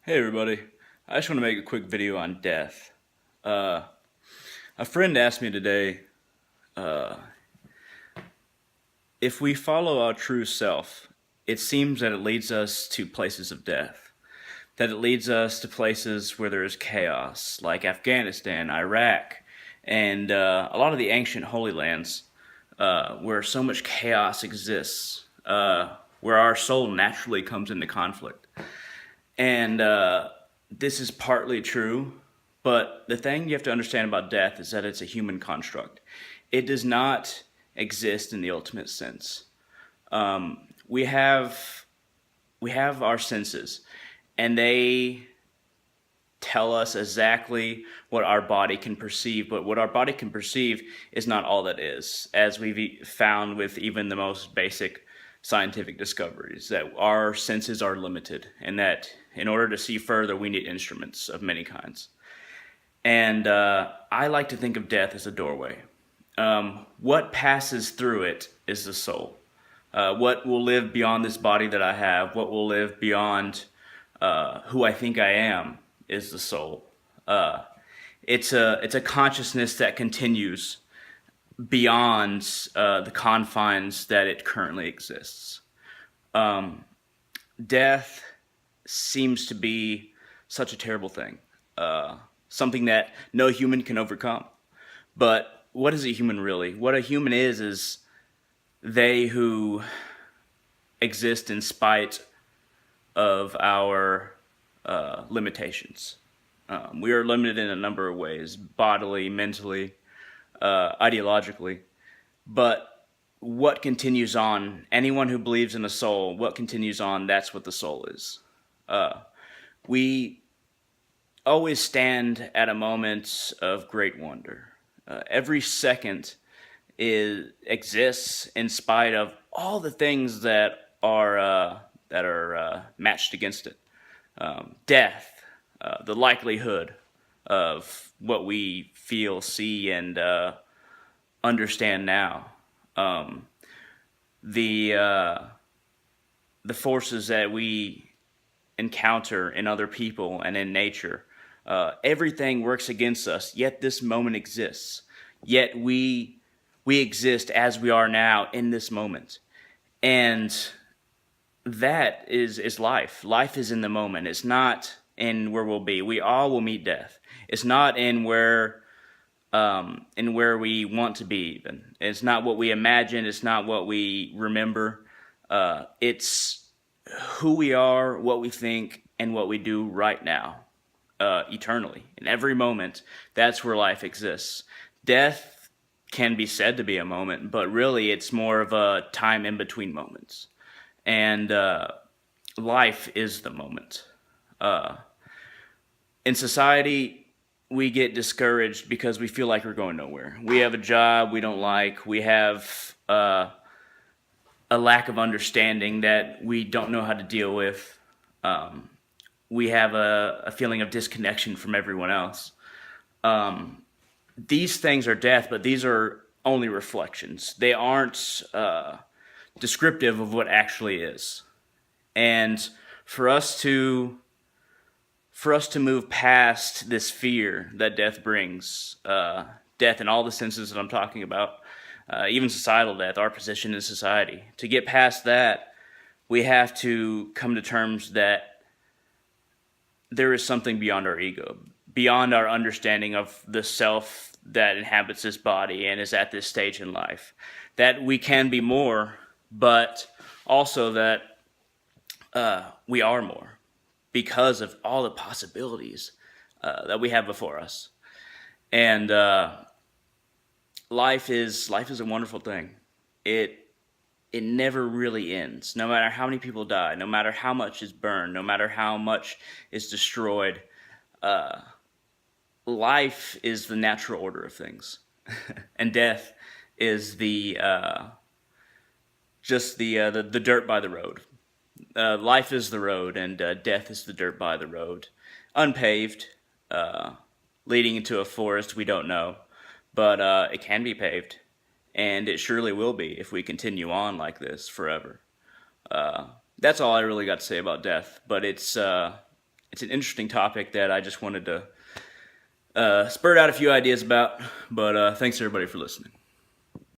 Hey everybody, I just want to make a quick video on death. Uh, a friend asked me today, if we follow our true self, it seems that it leads us to places of death. That it leads us to places where there is chaos, like Afghanistan, Iraq, and a lot of the ancient Holy Lands, where so much chaos exists, where our soul naturally comes into conflict. And this is partly true, but the thing you have to understand about death is that it's a human construct. It does not exist in the ultimate sense. We have our senses, and they tell us exactly what our body can perceive. But what our body can perceive is not all that is, as we've found with even the most basic scientific discoveries, that our senses are limited, and that in order to see further, we need instruments of many kinds. And I like to think of death as a doorway. What passes through it is the soul. What will live beyond this body that I have, what will live beyond who I think I am, is the soul. It's a consciousness that continues beyond the confines that it currently exists. Death seems to be such a terrible thing, something that no human can overcome. But what is a human really? What a human is they who exist in spite of our limitations. We are limited in a number of ways, bodily, mentally, ideologically. But what continues on, anyone who believes in a soul, what continues on, that's what the soul is. We always stand at a moment of great wonder. Every second exists in spite of all the things that are matched against it. Death, the likelihood of what we feel, see, and understand now. The forces that we encounter in other people and in nature. Everything works against us, yet this moment exists. Yet we exist as we are now in this moment. And that is life. Life is in the moment. It's not in where we'll be. We all will meet death. It's not in where we want to be even. It's not what we imagine. It's not what we remember. It's who we are, what we think, and what we do right now, eternally. In every moment, that's where life exists. Death can be said to be a moment, but really it's more of a time in between moments. And life is the moment. In society, we get discouraged because we feel like we're going nowhere. We have a job we don't like. We have a lack of understanding that we don't know how to deal with. We have a feeling of disconnection from everyone else. These things are death, but these are only reflections. They aren't descriptive of what actually is. And for us to move past this fear that death brings, death in all the senses that I'm talking about, even societal death, our position in society, to get past that, we have to come to terms that there is something beyond our ego, beyond our understanding of the self that inhabits this body and is at this stage in life. That we can be more, but also that we are more because of all the possibilities that we have before us. And life is a wonderful thing. It never really ends. No matter how many people die, no matter how much is burned, no matter how much is destroyed, life is the natural order of things, and death is just the dirt by the road. Life is the road, and death is the dirt by the road, unpaved, leading into a forest we don't know, but it can be paved. And it surely will be if we continue on like this forever. That's all I really got to say about death. But it's it's an interesting topic that I just wanted to spurt out a few ideas about. But thanks everybody for listening.